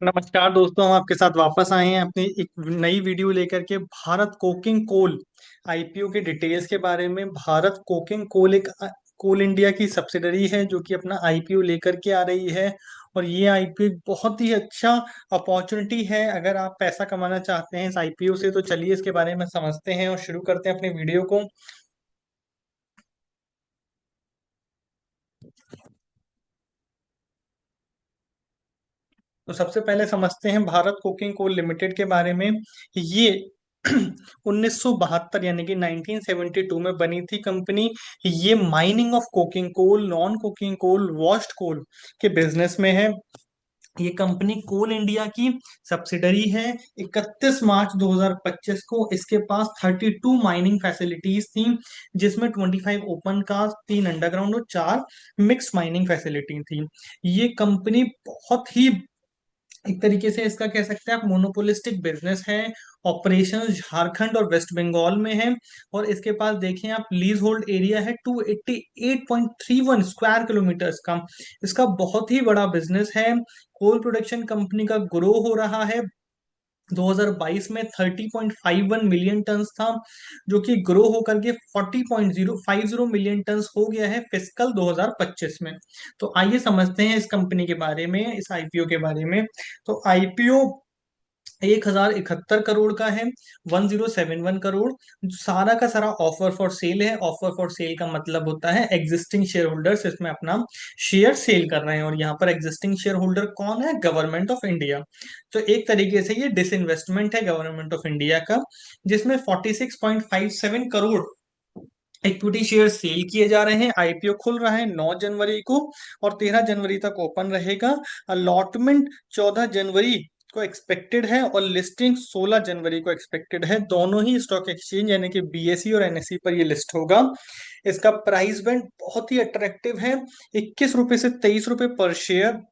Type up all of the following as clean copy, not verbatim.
नमस्कार दोस्तों, हम आपके साथ वापस आए हैं अपनी एक नई वीडियो लेकर के। भारत कोकिंग कोल आईपीओ के डिटेल्स के बारे में। भारत कोकिंग कोल एक कोल इंडिया की सब्सिडरी है जो कि अपना आईपीओ लेकर के आ रही है। और ये आईपीओ एक बहुत ही अच्छा अपॉर्चुनिटी है अगर आप पैसा कमाना चाहते हैं इस आईपीओ से। तो चलिए इसके बारे में समझते हैं और शुरू करते हैं अपनी वीडियो को। तो सबसे पहले समझते हैं भारत कोकिंग कोल लिमिटेड के बारे में। ये 1972 यानी कि 1972 में बनी थी कंपनी। ये mining of coking coal, non coking coal, washed coal के बिजनेस में है। ये कंपनी कोल इंडिया की सब्सिडरी है। 31 मार्च 2025 को इसके पास 32 माइनिंग फैसिलिटीज थी, जिसमें 25 ओपन कास्ट, 3 अंडरग्राउंड और 4 मिक्स माइनिंग फैसिलिटी थी। ये कंपनी बहुत ही एक तरीके से इसका कह सकते हैं आप मोनोपोलिस्टिक बिजनेस है। ऑपरेशन झारखंड और वेस्ट बंगाल में है। और इसके पास देखें आप, लीज होल्ड एरिया है 288.31 स्क्वायर किलोमीटर्स का। इसका बहुत ही बड़ा बिजनेस है। कोल प्रोडक्शन कंपनी का ग्रो हो रहा है। 2022 में 30.51 मिलियन टन था, जो कि ग्रो होकर के 40.050 मिलियन टन हो गया है फिस्कल 2025 में। तो आइए समझते हैं इस कंपनी के बारे में, इस आईपीओ के बारे में। तो आईपीओ 1071 करोड़ का है, 1071 करोड़। सारा का सारा ऑफर फॉर सेल है। ऑफर फॉर सेल का मतलब होता है एग्जिस्टिंग शेयर होल्डर्स इसमें अपना शेयर सेल कर रहे हैं। और यहाँ पर एग्जिस्टिंग शेयर होल्डर कौन है? Government of India. तो एक तरीके से ये डिसइन्वेस्टमेंट है गवर्नमेंट ऑफ इंडिया का, जिसमें 46.57 करोड़ इक्विटी शेयर सेल किए जा रहे हैं। आईपीओ खुल रहा है 9 जनवरी को और 13 जनवरी तक ओपन रहेगा। अलॉटमेंट 14 जनवरी को एक्सपेक्टेड है और लिस्टिंग 16 जनवरी को एक्सपेक्टेड है। दोनों ही स्टॉक एक्सचेंज यानी कि बीएसई और एनएसई पर ये लिस्ट होगा। इसका प्राइस बैंड बहुत ही अट्रैक्टिव है, 21 रुपए से 23 रुपए पर share.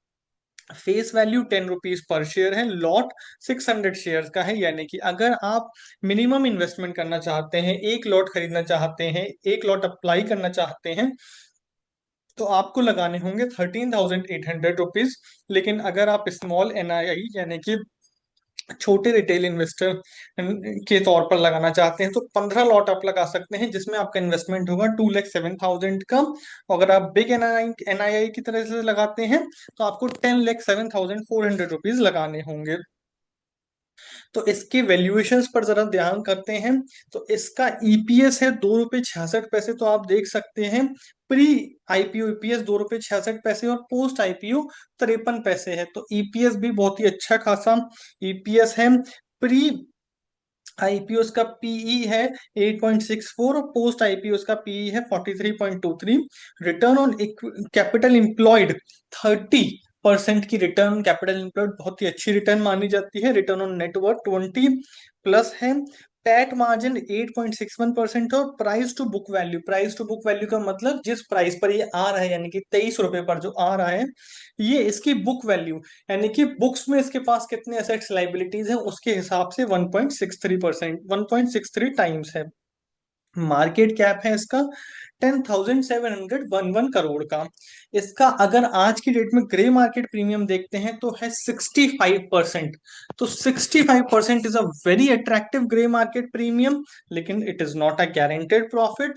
Face value 10 rupees per share है। लॉट 600 शेयर का है, यानी कि अगर आप मिनिमम इन्वेस्टमेंट करना चाहते हैं, एक लॉट खरीदना चाहते हैं, एक लॉट अप्लाई करना चाहते हैं, तो आपको लगाने होंगे 13,800 रुपीज। लेकिन अगर आप स्मॉल एनआईआई यानी कि छोटे रिटेल इन्वेस्टर के तौर पर लगाना चाहते हैं, तो 15 लॉट आप लगा सकते हैं, जिसमें आपका इन्वेस्टमेंट होगा 2,07,000 का। और अगर आप बिग एनआईआई की तरह से लगाते हैं तो आपको 10,07,400 रुपीज लगाने होंगे। तो इसके वैल्यूएशंस पर जरा ध्यान करते हैं। तो इसका ईपीएस है 2 रुपये 66 पैसे। तो आप देख सकते हैं प्री आईपीओ ईपीएस 2 रुपये 66 पैसे और पोस्ट आईपीओ 53 पैसे है। तो ईपीएस भी बहुत ही अच्छा खासा ईपीएस है। प्री आईपीओ का पीई है 8.64 और पोस्ट आईपीओ का पीई है 43.23। रिटर्न ऑन कैपिटल एम्प्लॉयड 30% की रिटर्न कैपिटल एम्प्लॉयड बहुत ही अच्छी रिटर्न मानी जाती है। रिटर्न ऑन नेटवर्थ 20 प्लस है। पैट मार्जिन 8.61% और price to book value, price to book value का मतलब जिस प्राइस पर ये आ रहा है यानी कि 23 रुपए पर जो आ रहा है, ये इसकी बुक वैल्यू यानी कि बुक्स में इसके पास कितने एसेट्स लाइबिलिटीज हैं उसके हिसाब से 1.63 टाइम्स है। मार्केट कैप है इसका 10,711 करोड़ का। इसका अगर आज की डेट में ग्रे मार्केट प्रीमियम देखते हैं तो है 65%। तो 65% is a very attractive grey market premium, लेकिन it is not a guaranteed profit.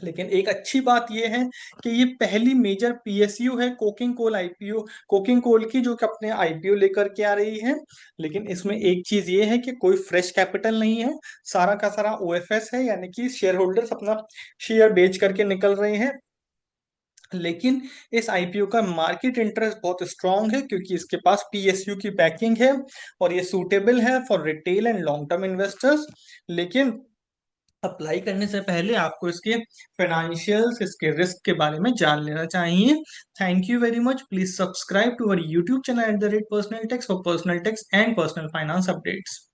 लेकिन एक अच्छी बात यह है कि ये पहली मेजर पीएसयू है coking coal IPO, coking coal की, जो कि अपने आईपीओ लेकर के आ रही है। लेकिन इसमें एक चीज ये है कि कोई फ्रेश कैपिटल नहीं है, सारा का सारा ओएफएस है, यानी कि शेयर होल्डर्स अपना शेयर बेच करके निकल रहे हैं। लेकिन इस आईपीओ का मार्केट इंटरेस्ट बहुत स्ट्रांग है क्योंकि इसके पास पीएसयू की बैकिंग है और ये सूटेबल है for retail and long term investors. लेकिन अप्लाई करने से पहले आपको इसके फाइनेंशियल्स, इसके रिस्क के बारे में जान लेना चाहिए। Thank you very much. Please subscribe to our YouTube channel @personal tax for personal tax and personal finance updates.